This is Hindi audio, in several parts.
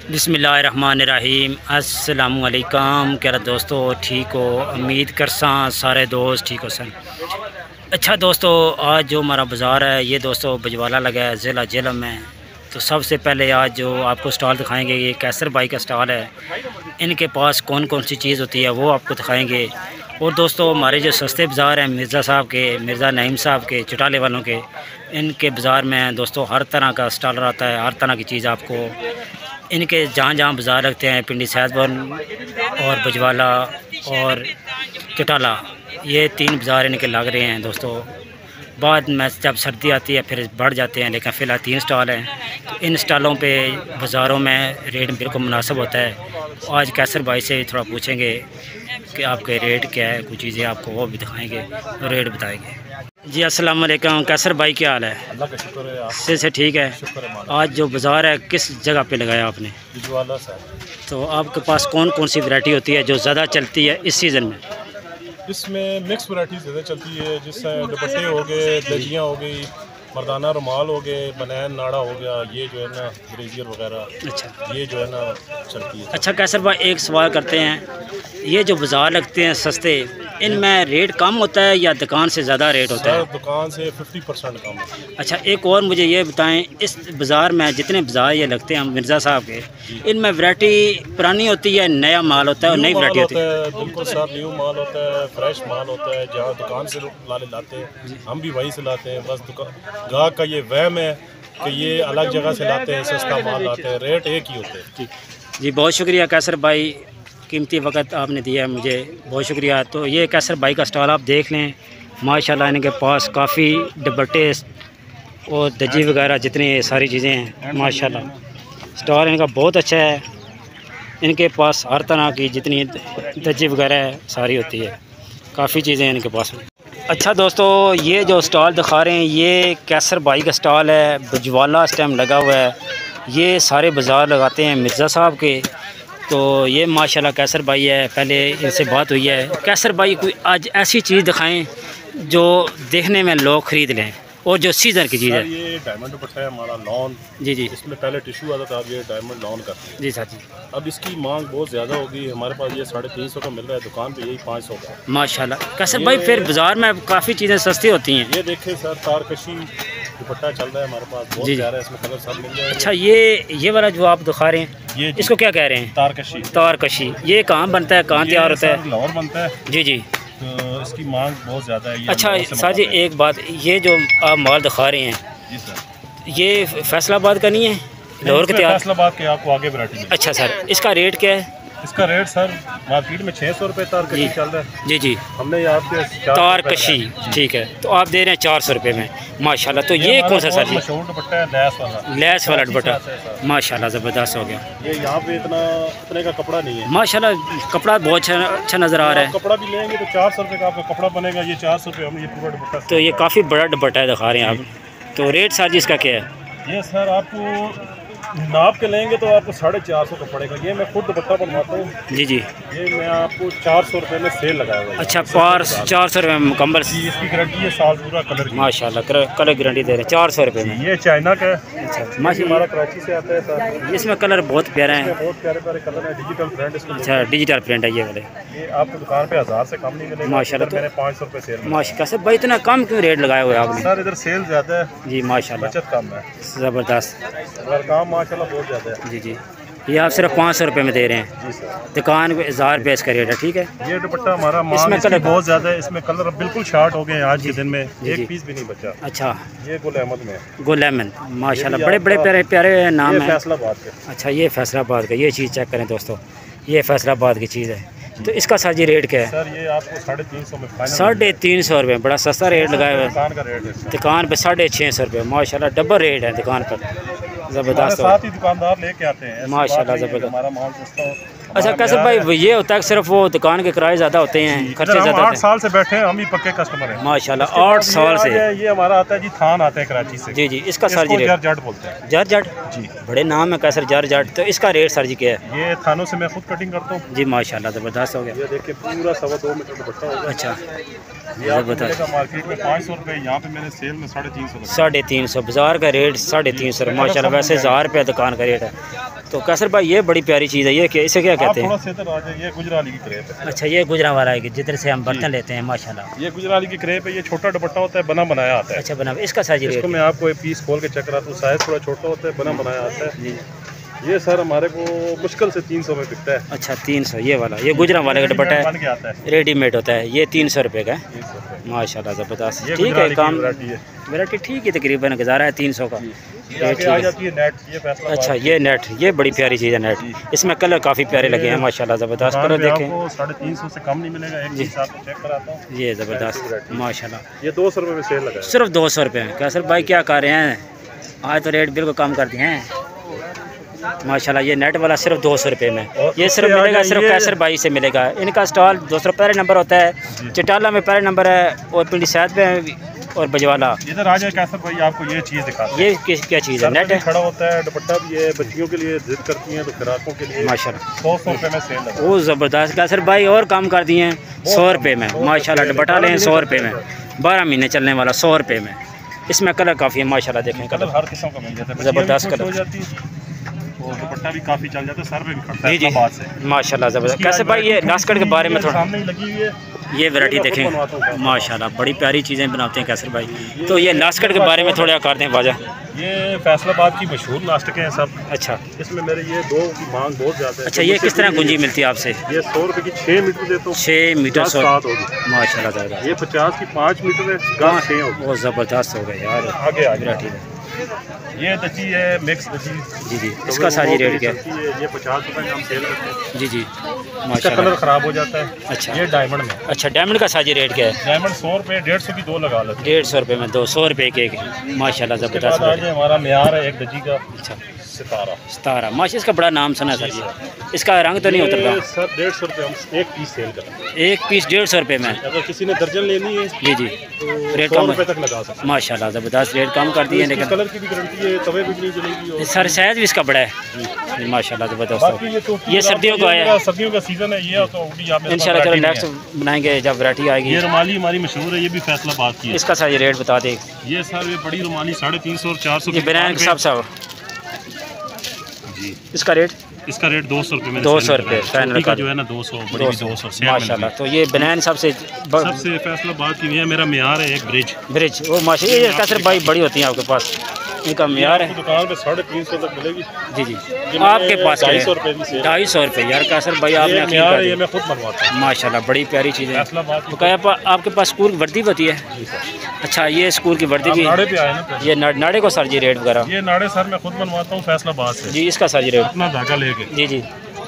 बिस्मिल्लाहिर्रहमानिर्रहीम। अस्सलामुअलैकुम। क्या दोस्तों ठीक हो? उम्मीद करसा सारे दोस्त ठीक हो सन। अच्छा दोस्तों, आज जो हमारा बाज़ार है ये दोस्तों बजवाला लगा है ज़िला झेलम में। तो सबसे पहले आज जो आपको स्टॉल दिखाएंगे ये कैसर भाई का स्टॉल है। इनके पास कौन कौन सी चीज़ होती है वो आपको दिखाएंगे। और दोस्तों हमारे जो सस्ते बाज़ार हैं मिर्ज़ा साहब के, मिर्ज़ा नईम साहब के, चटाले वालों के, इनके बाज़ार में दोस्तों हर तरह का स्टॉल रहता है। हर तरह की चीज़ आपको इनके जहाँ जहाँ बाज़ार लगते हैं, पिंडी सैदपुर और बजवाला और चटाला, ये 3 बाज़ार इनके लग रहे हैं दोस्तों। बाद में जब सर्दी आती है फिर बढ़ जाते हैं, लेकिन फ़िलहाल 3 स्टॉल हैं। तो इन स्टॉलों पे बाज़ारों में रेट बिल्कुल मुनासिब होता है। आज कैसर भाई से थोड़ा पूछेंगे कि आपके रेट क्या है, कुछ चीज़ें आपको वो भी दिखाएंगे और रेट बताएंगे। जी अस्सलाम वालेकुम। कैसर भाई क्या हाल है? अल्लाह का शुक्र है। से ठीक है। आज जो बाज़ार है किस जगह पे लगाया आपने? बजवाला से। तो आपके पास कौन कौन सी वैरायटी होती है जो ज़्यादा चलती है इस सीज़न में? इसमें मिक्स वैरायटी ज़्यादा चलती है, जिससे दुपट्टे हो गए, दजियाँ हो गई, मर्दाना रुमाल हो गए, बनैन नाड़ा हो गया, ये जो है ना ब्रेजियर वगैरह, अच्छा, ये जो है ना चलती है। अच्छा कैसर भाई एक सवाल करते हैं, ये जो बाज़ार लगते हैं सस्ते, इनमें रेट कम होता है या दुकान से ज़्यादा रेट होता है? दुकान से 50% कम है। अच्छा एक और मुझे ये बताएं, इस बाज़ार में जितने बाज़ार ये लगते हैं मिर्ज़ा साहब के, इनमें वैरायटी पुरानी होती है, नया माल होता है और नई वैरायटी होती है? बिल्कुल सर, न्यू माल होता है, फ्रेश माल होता है। जहाँ दुकान से लाते हैं हम भी वहीं से लाते हैं। बस गाहक का ये वहम है कि ये अलग जगह से लाते हैं, सस्ता माल लाते हैं, रेट एक ही होते हैं। जी बहुत शुक्रिया कैसर भाई, कीमती वक्त आपने दिया है मुझे, बहुत शुक्रिया। तो ये कैसर भाई का स्टॉल आप देख लें, माशाल्लाह इनके पास काफ़ी दुपट्टे और दजी वगैरह जितनी सारी चीज़ें हैं माशाल्लाह। स्टॉल इनका बहुत अच्छा है, इनके पास हर तरह की जितनी दजी वगैरह है सारी होती है, काफ़ी चीज़ें हैं इनके पास। अच्छा दोस्तों, ये जो स्टॉल दिखा रहे हैं ये कैसर भाई का स्टॉल है, बजवाला इस टाइम लगा हुआ है। ये सारे बाज़ार लगाते हैं मिर्ज़ा साहब के। तो ये माशाल्लाह कैसर भाई है, पहले इनसे बात हुई है। कैसर भाई कोई आज ऐसी चीज़ दिखाएं जो देखने में लोग ख़रीद लें और जो सीज़न की चीज़ है। ये डायमंड दुपट्टा है हमारा, लॉन। जी जी, इसमें पहले टिश्यू आता था, अब ये डायमंड लॉन करते हैं। जी सर जी। अब इसकी मांग बहुत ज़्यादा होगी, हमारे पास ये 350 का मिल रहा है, दुकान पे यही 500 का। माशाल्लाह कैसर भाई, फिर बाज़ार में काफ़ी चीज़ें सस्ती होती हैं। ये देखें सर, तारकशी दुपट्टा चल रहा है हमारे पास, बहुत प्यारा है, इसमें कलर सब मिल जाएगा। अच्छा ये वाला जो आप दिखा रहे हैं ये इसको क्या कह रहे हैं? तारकशी। तारकशी, ये कहाँ बनता है, कहाँ तैयार होता है? लाहौर बनता है। जी जी। तो इसकी मांग बहुत ज़्यादा है। अच्छा सर जी एक बात, ये जो आप माल दिखा रहे हैं जी सर, ये फैसलाबाद का नहीं है, लाहौर के तैयार? फैसलाबाद के आपको आगे वैरायटी। अच्छा सर, इसका रेट क्या है? इसका रेट सर मार्केट में 600 रुपये तारकशी चल रहा है। जी जी, हमने यहाँ पे तारकशी, ठीक है, तो आप दे रहे हैं 400 रुपये में माशाल्लाह। तो ये कौन सा सर जी? मशहूर दुपट्टा है, लैस वाला। लैस वाला दुपट्टा माशाल्लाह ज़बरदस्त हो गया। ये यहाँ पे इतने का कपड़ा नहीं है माशाल्लाह, कपड़ा बहुत अच्छा नज़र आ रहा है। कपड़ा भी लेंगे तो 400 रुपये का आपका कपड़ा बनेगा, ये 400 रुपये हम ये पूरा दुपट्टा। तो ये काफ़ी बड़ा दुपट्टा है दिखा रहे हैं आप। तो रेट सर जी इसका क्या है? ये सर आपको नाप के लेंगे तो आपको 450 का पड़ेगा। ये मैं खुद दुपट्टा बनवाता हूँ। जी जी, ये मैं आपको 400 रुपये में सेल लगाया हुआ है। अच्छा, 400 रुपये में मुकम्मल। इसकी गारंटी है साल पूरा कलर की। माशाल्लाह कलर गारंटी दे रहे हैं 400 रुपये में। ये चाइना का है। अच्छा माशाल्लाह, हमारा कराची से आता है सर। इसमें कलर बहुत प्यारे हैं, बहुत प्यारे प्यारे कलर है, डिजिटल प्रिंट इसको। अच्छा डिजिटल प्रिंट है ये वाले। ये आपको दुकान पे 1000 से कम नहीं मिलेगा माशाल्लाह। मैंने 500 रुपये सेल में। माशाल्लाह सर भाई, इतना कम क्यों रेट लगाया हुआ है आपने? सर इधर सेल ज़्यादा है जी माशाल्लाह, बचत कम है, ज़बरदस्त। अगर काम माशाल्लाह बहुत ज़्यादा है। जी जी, ये आप सिर्फ 500 रुपये में दे रहे हैं, जी सर। दुकान पे 1000 रुपये इसका रेट है, ठीक है। ये दुपट्टा हमारा मांग इसमें इसकी कलर बहुत ज़्यादा है, इसमें कलर अब बिल्कुल शार्ट हो गए हैं आज के दिन में, जी। एक पीस भी नहीं बचा। अच्छा, ये गुल अहमद में है। गुल अहमद माशाल्लाह, बड़े बड़े प्यारे प्यारे नाम ये है। फैसलाबाद के। अच्छा ये फैसलाबाद का, ये चीज़ चेक करें दोस्तों, ये फैसलाबाद की चीज़ है। तो इसका सर जी रेट क्या है? सर ये आपको 350 में फाइनल। 350 रुपये, बड़ा सस्ता रेट लगाया हुआ है। दुकान का रेट है, दुकान पे 650 रुपये, माशाल्लाह डबल रेट है दुकान पर, ज़बरदस्त। साथ ही दुकानदार लेके आते हैं, माशाल्लाह ज़बरदस्त। हमारा माल सस्ता हो अच्छा कैसर भाई, ये होता है सिर्फ वो दुकान के किराए ज़्यादा होते हैं, खर्चे ज़्यादा होते हैं। 8 साल से बैठे हैं, हम ही पक्के कस्टमर हैं माशाल्लाह। 8 साल से। ये हमारा आता है जी, थान आता है कराची से। जी जी, इसका सर जी रेट जरजट बोलते हैं। जरजट जी, बड़े नाम है कैसर, जरजट। तो इसका रेट सर जी क्या है? ये थानों से मैं खुद कटिंग करता हूँ जी माशाल्लाह, ज़बरदस्त हो गया। ये देखिए पूरा 2.25 मीटर दुपट्टा होगा। अच्छा, ये आपको मिलेगा मार्केट में 500 रुपये, यहाँ पे मैंने सेल में 350 350 बाजार का रेट 350 माशाल्लाह। वैसे 1000 रुपये दुकान का रेट है। तो कैसर भाई ये बड़ी प्यारी चीज़ है, ये क्या, इसे क्या कहते हैं? ये गुजराली की क्रेप है। अच्छा, ये गुजरावाला है जिधर से हम बर्तन लेते हैं माशाल्लाह। ये गुजराली की क्रेप है। ये छोटा दुपट्टा होता है, बना बनाया आता है। अच्छा, बना, इसका साइज रेट? इसको मैं आपको एक पीस खोल के चेक कराता हूँ। साइज थोड़ा छोटा होता है, बना बनाया आता है जी। ये सर हमारे को मुश्किल से 300 में बिकता है। अच्छा 300, ये वाला, ये गुजरा वाले का दुपट्टा है, रेडीमेड होता है। ये 300 रुपये का है माशाल्लाह, ज़बरदस्त। ठीक है, काम वैरायटी ठीक है, तकरीबन गुजारा है 300 का। अच्छा, ये नेट, ये बड़ी प्यारी चीज़ है नेट। इसमें कलर काफ़ी प्यारे लगे हैं माशाल्लाह, ज़बरदस्त कलर देखें। 350 से कम नहीं मिलेगा। एक चीज़ आपको चेक कराता हूँ, ये ज़बरदस्त माशाल्लाह। ये 200 रुपये में सेल लगा है। सिर्फ 200 रुपये में। कैसर भाई क्या कर रहे हैं, आज तो रेट बिल्कुल कम कर दिए हैं माशाल्लाह। ये नेट वाला सिर्फ 200 रुपये में। ये सिर्फ मिलेगा, सिर्फ कैसर भाई से मिलेगा। इनका स्टॉल 200 पहले नंबर होता है, चटाला में पहले नंबर है, और पिंडी सैद में और बजवाला। इधर आ जाए कैसर भाई, आपको ये चीज़ दिखाते हैं। ये क्या चीज़ है? नेट है, खड़ा होता है, दुपट्टा भी है, बच्चियों के लिए जिद करती हैं तो फिराकों के लिए माशाल्लाह 100 रुपये में सेल लगा। वो ज़बरदस्त। कैसर भाई और काम कर दिए हैं 100 रुपये में माशाल्लाह। दुपट्टा लें 100 रुपये में, 12 महीने चलने वाला 100 रुपये में। इसमें कलर काफ़ी है माशाल्लाह, देखें कलर हर किस्म का मिल जाता है, ज़बरदस्त कलर। और दुपट्टा भी काफ़ी चल जाता है, सर पे भी खड़ता है जी बात से माशाल्लाह, ज़बरदस्त। कैसे भाई ये नास्कट के बारे में थोड़ा सामने ही लगी हुई है, ये वैरायटी देखें माशाल्लाह, बड़ी प्यारी चीज़ें बनाते हैं कैसर भाई। तो ये नास्कट के बारे में थोड़ा कर दें बाजा। ये फैसलाबाद की मशहूर नाश्ते हैं सब। अच्छा, इसमें मेरे ये 2 की मांग बहुत ज़्यादा है। अच्छा, ये किस तरह गुंजी मिलती है आपसे? ये 100 रुपये की 6 मीटर देता हूँ। 6 मीटर 100 होगी माशाल्लाह, ज़बरदस्त। ये 50 की 5 मीटर है, 6 होगी। वो ज़बरदस्त हो गया यार, आगे आ वैरायटी है। ये दची है, मिक्स दची। जी जी, इसका सारी रेट क्या है? ये 50 रुपये का हम सेल करते हैं। जी जी इसका माशाल्लाह, कलर ख़राब हो जाता है। अच्छा, ये डायमंड में। अच्छा, डायमंड का साजी रेट क्या है? डायमंड 100 रुपये, 150 की 2 लगा लेते हैं। 150 रुपये में 200 रुपये के माशाल्लाह, ज़बरदस्त। आज हमारा म्यार है एक दची का, अच्छा, सितारा माशा, इसका बड़ा नाम सुना है सर जी। इसका रंग तो नहीं उतरता? सर 150 रुपये हम एक पीस सेल करते हैं। एक पीस 150 रुपये में। अगर किसी ने दर्जन लेनी है जी जी, तो रेट 100 कम रुपये तक लगा सकते हैं माशाल्लाह, ज़बरदस्त रेट कम कर दिए। लेकिन कलर की भी गारंटी है, तवे भी नहीं जलेगी। सर साइज भी इसका बड़ा है माशाल्लाह, ज़बरदस्त। ये सर्दियों का आया, सर्दियों का सीजन है ये, तो इंशाल्लाह चलो नेक्स्ट बनाएंगे जब वैरायटी आएगी। ये रुमाली हमारी मशहूर है, ये भी फैसलाबाद की है। इसका सारी रेट बता दे। ये सर ये बड़ी रुमाली 350 और 400 ये बनान के सब जी। इसका रेट? इसका रेट 200 रुपये में। 200 रुपये फाइनल का जो है ना, 200 बड़ी 200 माशाल्लाह। तो ये बनान सबसे फैसलाबाद की है। मेरा म्यार है एक ब्रिज वो माशाल्लाह। ये कैसर भाई बड़ी होती हैं आपके पास, इनका म्यार है? दुकान पे 350 तक मिलेगी। जी जी, आपके पास 250 रुपये की सेल। 250 रुपये यार कैसर भाई, आपने ये मैं खुद बनवाता हूँ माशाल्लाह, बड़ी प्यारी चीज़ है। तो क्या आपके पास स्कूल की वर्दी होती है? अच्छा, ये स्कूल की वर्दी भी नाड़े पे आए ना। ये नाड़े को सर जी रेट वगैरह? ये नाड़े सर मैं खुद बनवाता हूँ फैसलाबाद से जी, इसका सर जी रेट अपना धागा लेके। जी जी,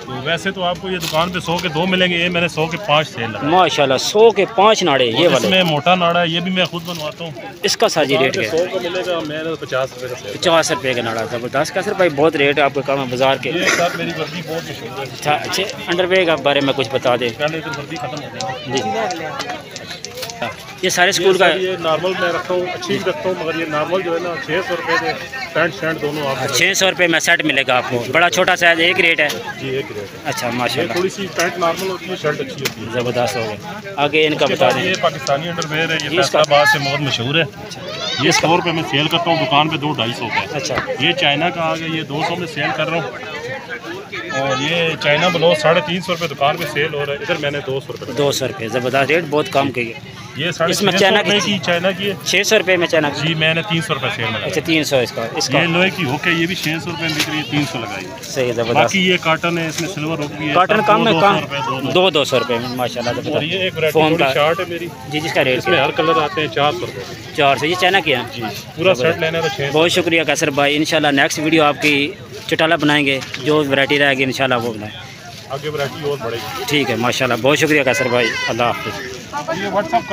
तो वैसे तो आपको ये दुकान पे 100 के 2 मिलेंगे, ये मैंने 100 के 5 सेल लगा माशाल्लाह। 100 के 5 नाड़े ये वाले। इसमें मोटा नाड़ा है, ये भी मैं खुद बनवाता हूँ। इसका साजी रेट क्या है? 100 का मिलेगा, मैंने 50 रुपये का सेल। 50 रुपये का नाड़ा, ज़बरदस्त। कैसर भाई बहुत रेट है आपके काम बाजार के। ये सर मेरी वर्दी बहुत मशहूर है। अच्छा, अच्छे अंडरवेयर के बारे में कुछ बता दें। पहले तो वर्दी खत्म हो गई जी, ये सारे स्कूल का? ये नॉर्मल मैं रखता हूँ, अच्छी भी रखता हूँ, मगर ये नॉर्मल जो है ना 600 रुपये के पैंट शर्ट दोनों आपको 600 रुपये में सेट मिलेगा आपको। बड़ा छोटा साइज एक रेट है? जी, एक रेट है। अच्छा माशाल्लाह, थोड़ी सी पैंट नॉर्मल होती है, शर्ट अच्छी होती है। ज़बरदस्त हो गया। आगे इनका बता दें। ये पाकिस्तानी अंडरवेयर है, ये फैसलाबाद से बहुत मशहूर है। ये 100 रुपये में सेल करता हूँ, दुकान पे 200-250 का। अच्छा, ये चाइना का आ गया, ये 200 में सेल कर रहा हूँ। और ये चाइना ब्लाउज 350 रुपये दुकान पे सेल हो रहा है, इधर मैंने 200 रुपये। 200 रुपये, ज़बरदस्त रेट, बहुत कम की। ये इसमें चाइना की? चाइना की है 600 रुपये में चाइना की? जी, मैंने 300 रुपये सेल लगाया। अच्छा, 300 इसका। ये लोहे की हुक है, ये भी 600 रुपये में बिक रही है, 300 लगाई। सही, ज़बरदस्त। बाकी ये कॉटन है, इसमें सिल्वर हुक भी है। कॉटन कम है, कम 200 रुपये में माशाल्लाह, और ज़बरदस्त। ये एक वैरायटी शर्ट है मेरी जी, जिसका रेट इसमें हर कलर आते हैं 400 रुपये। 400, ये चाइना की है जी, पूरा सेट लेना तो 600। बहुत शुक्रिया कैसर भाई। इंशाल्लाह नेक्स्ट वीडियो आपकी चटाला बनाएंगे, जो वैरायटी रहेगी इंशाल्लाह वो बनाएं। आगे वैरायटी और बढ़ेगी। ठीक है माशाल्लाह, बहुत शुक्रिया कैसर भाई। अल्लाह हाफ़िज़। ये व्हाट्सएप